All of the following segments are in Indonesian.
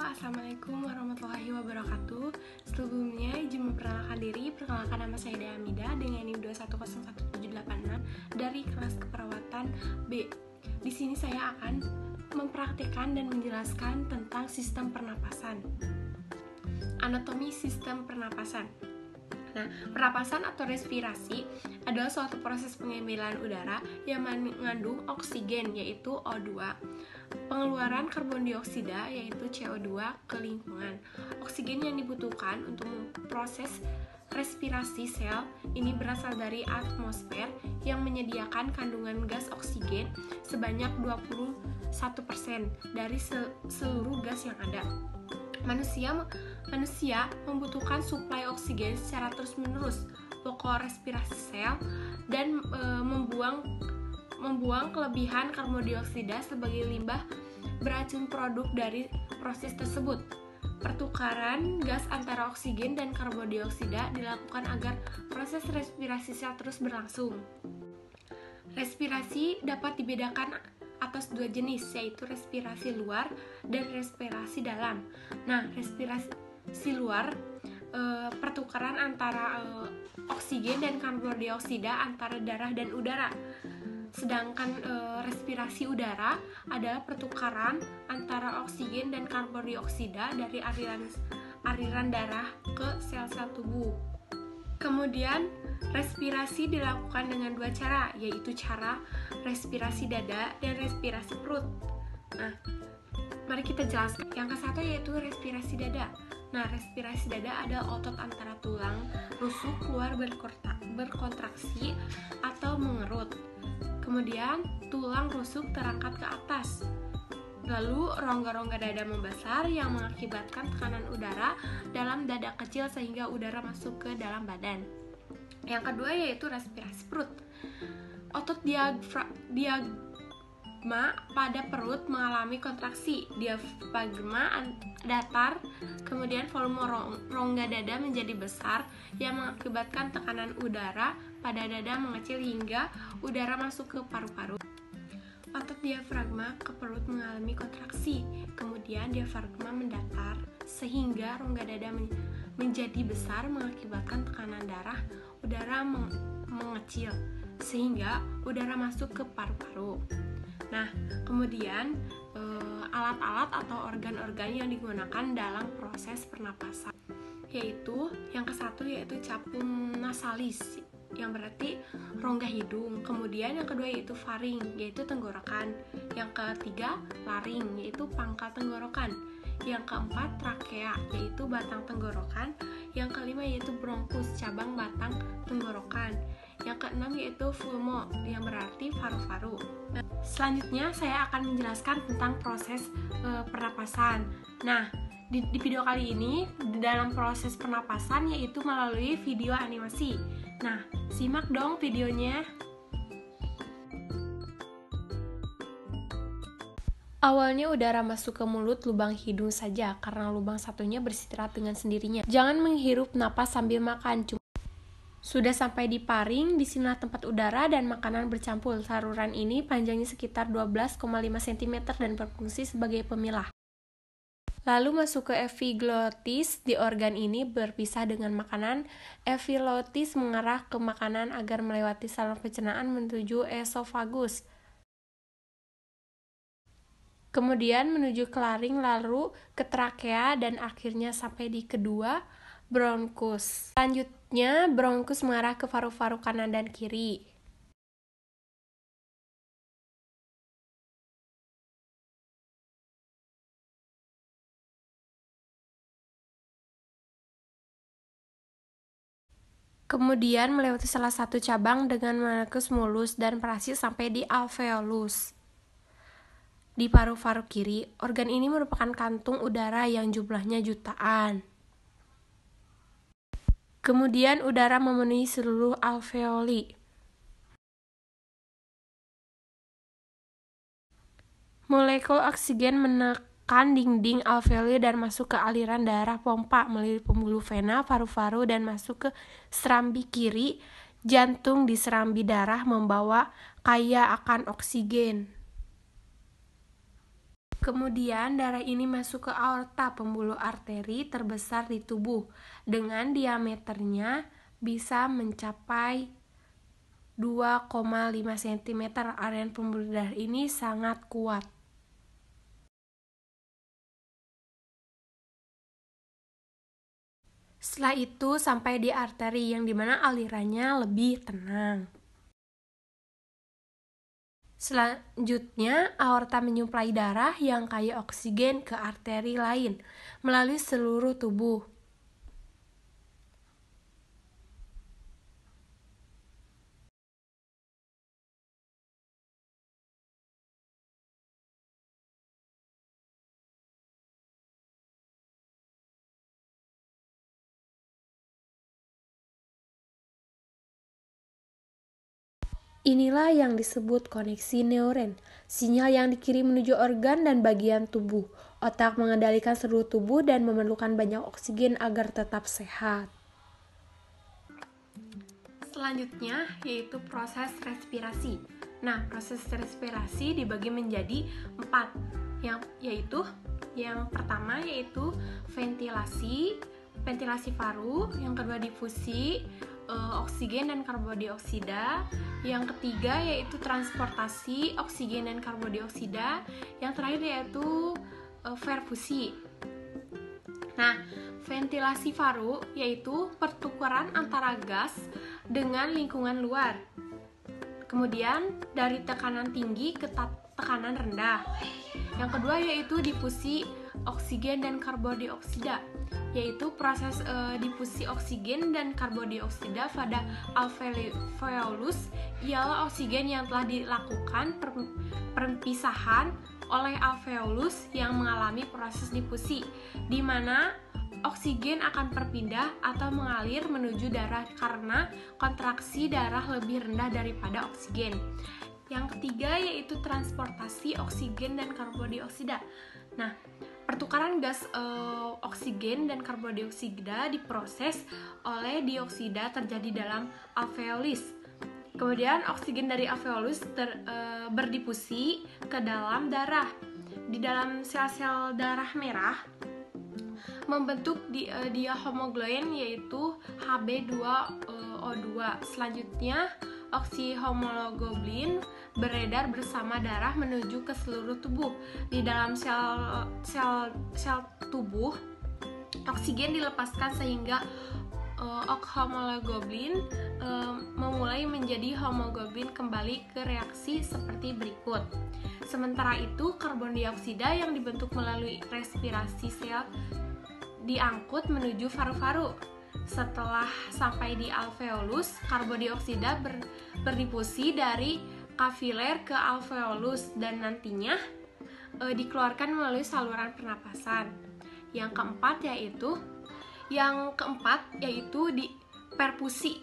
Assalamualaikum warahmatullahi wabarakatuh. Sebelumnya, izin memperkenalkan diri. Perkenalkan, nama saya Dea Amida dengan NIM 2101786 dari kelas keperawatan B. Di sini saya akan mempraktikkan dan menjelaskan tentang sistem pernapasan. Anatomi sistem pernapasan. Nah, pernapasan atau respirasi adalah suatu proses pengambilan udara yang mengandung oksigen, yaitu O2, pengeluaran karbon dioksida, yaitu CO2, ke lingkungan. Oksigen yang dibutuhkan untuk memproses respirasi sel ini berasal dari atmosfer yang menyediakan kandungan gas oksigen sebanyak 21% dari seluruh gas yang ada. Manusia membutuhkan suplai oksigen secara terus-menerus pokok respirasi sel dan membuang kelebihan karbon dioksida sebagai limbah beracun produk dari proses tersebut. Pertukaran gas antara oksigen dan karbon dioksida dilakukan agar proses respirasi sel terus berlangsung. Respirasi dapat dibedakan atas dua jenis, yaitu respirasi luar dan respirasi dalam. Nah, respirasi luar pertukaran antara oksigen dan karbon dioksida antara darah dan udara. Sedangkan respirasi udara adalah pertukaran antara oksigen dan karbon dioksida dari aliran darah ke sel-sel tubuh. Kemudian, respirasi dilakukan dengan dua cara, yaitu cara respirasi dada dan respirasi perut. Nah, mari kita jelaskan. Yang ke satu yaitu respirasi dada. Nah, respirasi dada adalah otot antara tulang rusuk keluar berkontraksi atau mengerut. Kemudian, tulang rusuk terangkat ke atas. Lalu, rongga-rongga dada membesar yang mengakibatkan tekanan udara dalam dada kecil sehingga udara masuk ke dalam badan. Yang kedua yaitu respirasi perut. Otot diafragma pada perut mengalami kontraksi. Diafragma datar, kemudian volume rongga dada menjadi besar yang mengakibatkan tekanan udara pada dada mengecil hingga udara masuk ke paru-paru. Otot diafragma ke perut mengalami kontraksi, kemudian diafragma mendatar sehingga rongga dada menjadi besar mengakibatkan tekanan darah udara mengecil sehingga udara masuk ke paru-paru. Nah, kemudian alat-alat atau organ-organ yang digunakan dalam proses pernapasan yaitu yang ke satu yaitu capung nasalis yang berarti rongga hidung. Kemudian yang kedua yaitu faring, yaitu tenggorokan. Yang ketiga laring, yaitu pangkal tenggorokan. Yang keempat trakea, yaitu batang tenggorokan. Yang kelima yaitu bronkus, cabang batang tenggorokan. Yang keenam yaitu fulmo, yang berarti paru-paru. Nah, selanjutnya saya akan menjelaskan tentang proses pernapasan. Nah, di video kali ini dalam proses pernapasan yaitu melalui video animasi. Nah, simak dong videonya. Awalnya udara masuk ke mulut lubang hidung saja karena lubang satunya beristirahat dengan sendirinya. Jangan menghirup napas sambil makan. Sudah sampai di paring, disinilah tempat udara dan makanan bercampur. Saluran ini panjangnya sekitar 12,5 cm dan berfungsi sebagai pemilah. Lalu masuk ke epiglotis. Di organ ini berpisah dengan makanan. Epiglotis mengarah ke makanan agar melewati saluran pencernaan menuju esofagus. Kemudian menuju ke laring, lalu ke trakea dan akhirnya sampai di kedua bronkus. Selanjutnya bronkus mengarah ke paru-paru kanan dan kiri. Kemudian melewati salah satu cabang dengan menekus mulus dan berhasil sampai di alveolus. Di paru-paru kiri, organ ini merupakan kantung udara yang jumlahnya jutaan. Kemudian udara memenuhi seluruh alveoli. Molekul oksigen menekan dinding alveoli dan masuk ke aliran darah pompa melalui pembuluh vena, paru-paru, dan masuk ke serambi kiri. Jantung di serambi darah membawa kaya akan oksigen. Kemudian darah ini masuk ke aorta, pembuluh arteri terbesar di tubuh, dengan diameternya bisa mencapai 2,5 cm. Area pembuluh darah ini sangat kuat. Setelah itu sampai di arteri, yang dimana alirannya lebih tenang. Selanjutnya, aorta menyuplai darah yang kaya oksigen ke arteri lain melalui seluruh tubuh. Inilah yang disebut koneksi neuron, sinyal yang dikirim menuju organ dan bagian tubuh. Otak mengendalikan seluruh tubuh dan memerlukan banyak oksigen agar tetap sehat. Selanjutnya yaitu proses respirasi. Nah, proses respirasi dibagi menjadi 4, yang pertama yaitu ventilasi paru, yang kedua difusi oksigen dan karbodioksida, yang ketiga yaitu transportasi oksigen dan karbodioksida, yang terakhir yaitu perfusi. Nah, ventilasi paru yaitu pertukaran antara gas dengan lingkungan luar. Kemudian dari tekanan tinggi ke tekanan rendah. Yang kedua yaitu difusi oksigen dan karbodioksida, yaitu proses difusi oksigen dan karbodioksida pada alveolus ialah oksigen yang telah dilakukan perpisahan oleh alveolus yang mengalami proses difusi, di mana oksigen akan berpindah atau mengalir menuju darah karena kontraksi darah lebih rendah daripada oksigen. Yang ketiga yaitu transportasi oksigen dan karbodioksida. Nah, pertukaran gas oksigen dan karbodioksida diproses oleh dioksida terjadi dalam alveolus. Kemudian oksigen dari alveolus berdifusi ke dalam darah. Di dalam sel-sel darah merah membentuk diahomogloin yaitu Hb2O2. Selanjutnya oksihomoglobin beredar bersama darah menuju ke seluruh tubuh. Di dalam sel tubuh, oksigen dilepaskan sehingga okshomoglobin memulai menjadi homoglobin kembali ke reaksi seperti berikut. Sementara itu, karbon dioksida yang dibentuk melalui respirasi sel diangkut menuju paru-paru. Setelah sampai di alveolus, karbon dioksida berdifusi dari kapiler ke alveolus dan nantinya dikeluarkan melalui saluran pernapasan. Yang keempat yaitu di perfusi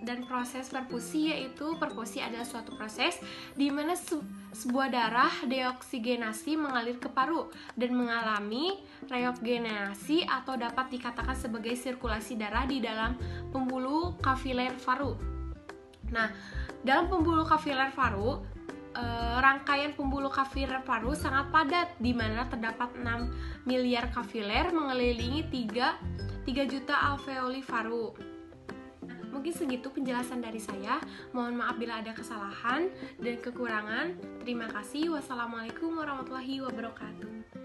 dan proses perfusi, yaitu perfusi adalah suatu proses di mana sebuah darah deoksigenasi mengalir ke paru dan mengalami reoksigenasi atau dapat dikatakan sebagai sirkulasi darah di dalam pembuluh kapiler paru. Nah, dalam pembuluh kapiler paru, rangkaian pembuluh kapiler paru sangat padat, di mana terdapat 6 miliar kapiler mengelilingi 3 juta alveoli paru. Mungkin segitu penjelasan dari saya. Mohon maaf bila ada kesalahan dan kekurangan. Terima kasih. Wassalamualaikum warahmatullahi wabarakatuh.